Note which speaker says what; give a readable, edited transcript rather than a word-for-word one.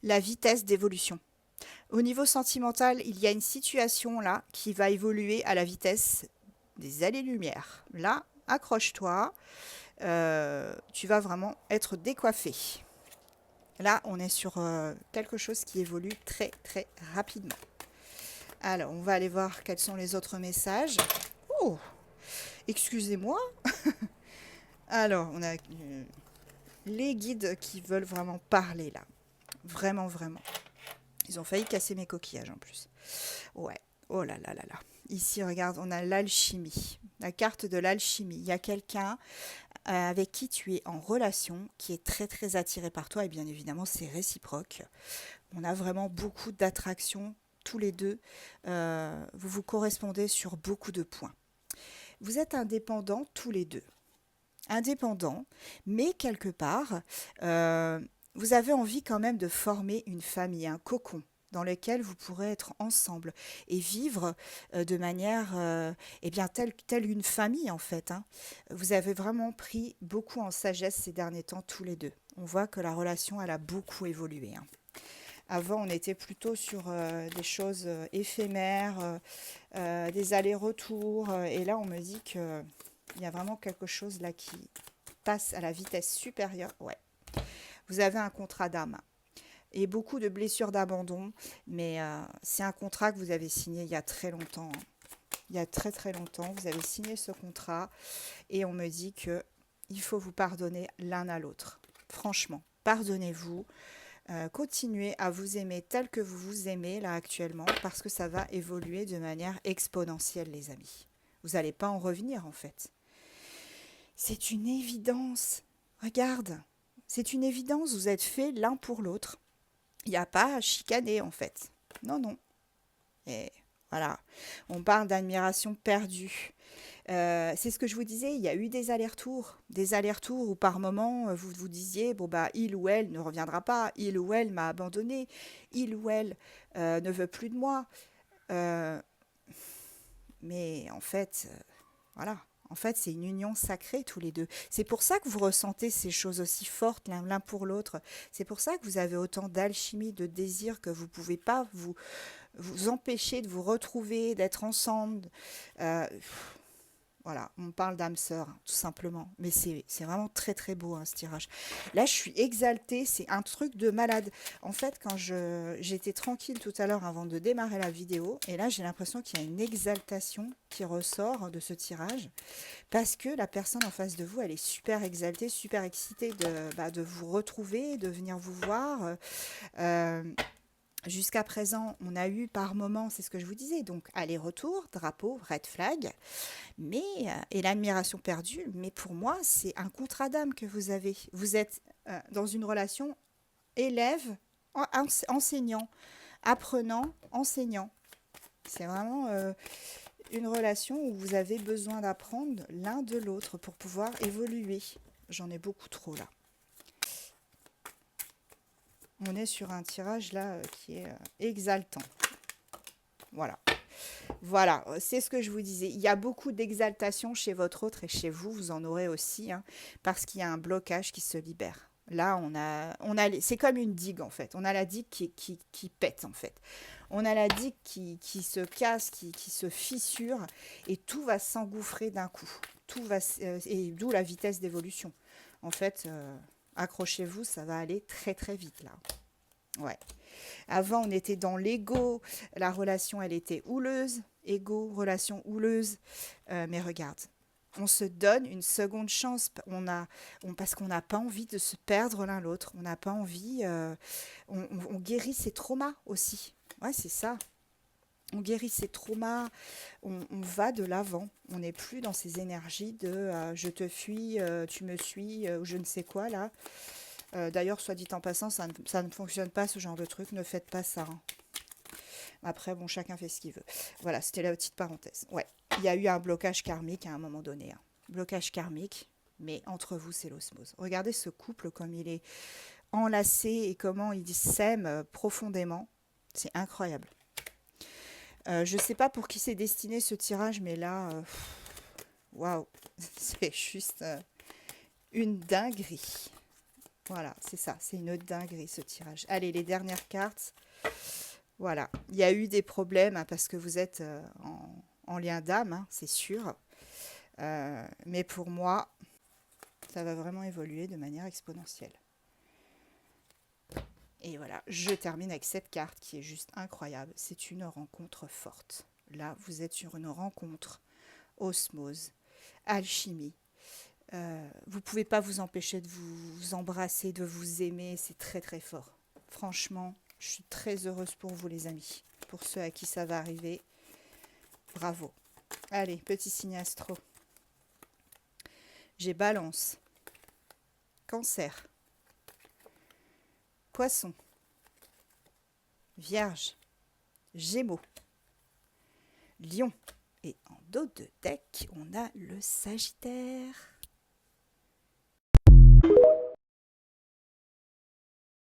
Speaker 1: la vitesse d'évolution. Au niveau sentimental, il y a une situation là qui va évoluer à la vitesse des années-lumière. Là, accroche-toi, tu vas vraiment être décoiffé. Là, on est sur quelque chose qui évolue très très rapidement. Alors, on va aller voir quels sont les autres messages. Oh, excusez-moi. Alors, on a les guides qui veulent vraiment parler là. Vraiment, vraiment. Ils ont failli casser mes coquillages en plus. Ouais. Oh là là là là. Ici, regarde, on a l'alchimie. La carte de l'alchimie. Il y a quelqu'un avec qui tu es en relation, qui est très très attiré par toi, et bien évidemment, c'est réciproque. On a vraiment beaucoup d'attraction tous les deux. Vous vous correspondez sur beaucoup de points. Vous êtes indépendants tous les deux. Indépendants, mais quelque part, euh, vous avez envie quand même de former une famille, un cocon dans lequel vous pourrez être ensemble et vivre de manière eh bien telle une famille en fait, hein. Vous avez vraiment pris beaucoup en sagesse ces derniers temps tous les deux. On voit que la relation elle a beaucoup évolué, hein. Avant, on était plutôt sur des choses éphémères, des allers-retours. Et là, on me dit qu'il y a vraiment quelque chose là qui passe à la vitesse supérieure. Ouais, vous avez un contrat d'âme et beaucoup de blessures d'abandon. Mais c'est un contrat que vous avez signé il y a très longtemps, hein. Il y a très très longtemps, vous avez signé ce contrat et on me dit que il faut vous pardonner l'un à l'autre. Franchement, pardonnez-vous. Continuez à vous aimer tel que vous vous aimez là actuellement parce que ça va évoluer de manière exponentielle, les amis. Vous n'allez pas en revenir en fait. C'est une évidence. Regarde, c'est une évidence, vous êtes faits l'un pour l'autre. Il n'y a pas à chicaner en fait. Non, non. Et voilà, on parle d'admiration perdue. C'est ce que je vous disais, il y a eu des allers-retours où par moment vous vous disiez bon bah il ou elle ne reviendra pas, il ou elle m'a abandonné, il ou elle ne veut plus de moi. Euh, mais en fait, voilà. En fait, c'est une union sacrée tous les deux. C'est pour ça que vous ressentez ces choses aussi fortes l'un pour l'autre. C'est pour ça que vous avez autant d'alchimie, de désir que vous ne pouvez pas vous empêcher de vous retrouver, d'être ensemble. Euh, Voilà, on parle d'âme sœur, tout simplement. Mais c'est vraiment très très beau, hein, ce tirage. Là, je suis exaltée, c'est un truc de malade. En fait, j'étais tranquille tout à l'heure avant de démarrer la vidéo, et là, j'ai l'impression qu'il y a une exaltation qui ressort de ce tirage, parce que la personne en face de vous, elle est super exaltée, super excitée de vous retrouver, de venir vous voir. Euh, Jusqu'à présent, on a eu par moments, c'est ce que je vous disais, donc aller-retour, drapeau, red flag, mais et l'admiration perdue. Mais pour moi, c'est un contrat d'âme que vous avez. Vous êtes dans une relation élève, enseignant, apprenant, enseignant. C'est vraiment une relation où vous avez besoin d'apprendre l'un de l'autre pour pouvoir évoluer. J'en ai beaucoup trop là. On est sur un tirage là qui est exaltant. Voilà. Voilà, c'est ce que je vous disais. Il y a beaucoup d'exaltation chez votre autre et chez vous, vous en aurez aussi, hein, parce qu'il y a un blocage qui se libère. Là, c'est comme une digue en fait. On a la digue qui pète en fait. On a la digue qui se casse, qui se fissure et tout va s'engouffrer d'un coup. Et d'où la vitesse d'évolution. En fait, accrochez-vous, ça va aller très très vite là. Ouais. Avant, on était dans l'ego. La relation, elle était houleuse. Ego, relation houleuse. Mais regarde, on se donne une seconde chance. Parce qu'on n'a pas envie de se perdre l'un l'autre. On n'a pas envie. On guérit ses traumas aussi. Ouais, c'est ça. On guérit ses traumas. On va de l'avant. On n'est plus dans ces énergies de je te fuis, tu me suis, ou je ne sais quoi là. D'ailleurs, soit dit en passant, ça ne fonctionne pas ce genre de truc, ne faites pas ça, hein. Après, bon, chacun fait ce qu'il veut. Voilà, c'était la petite parenthèse. Ouais, il y a eu un blocage karmique à un moment donné, hein. Blocage karmique, mais entre vous, c'est l'osmose. Regardez ce couple, comme il est enlacé et comment il s'aime profondément. C'est incroyable. Je ne sais pas pour qui c'est destiné ce tirage, mais là, waouh, c'est juste une dinguerie. Voilà, c'est ça. C'est une dinguerie ce tirage. Allez, les dernières cartes. Voilà. Il y a eu des problèmes hein, parce que vous êtes en lien d'âme, hein, c'est sûr. Mais pour moi, ça va vraiment évoluer de manière exponentielle. Et voilà, je termine avec cette carte qui est juste incroyable. C'est une rencontre forte. Là, vous êtes sur une rencontre, osmose, alchimie. Vous ne pouvez pas vous empêcher de vous embrasser, de vous aimer. C'est très très fort. Franchement, je suis très heureuse pour vous les amis. Pour ceux à qui ça va arriver, bravo. Allez, petit signe astro. J'ai Balance, Cancer, Poisson, Vierge, Gémeaux, Lion. Et en dos de deck, on a le Sagittaire.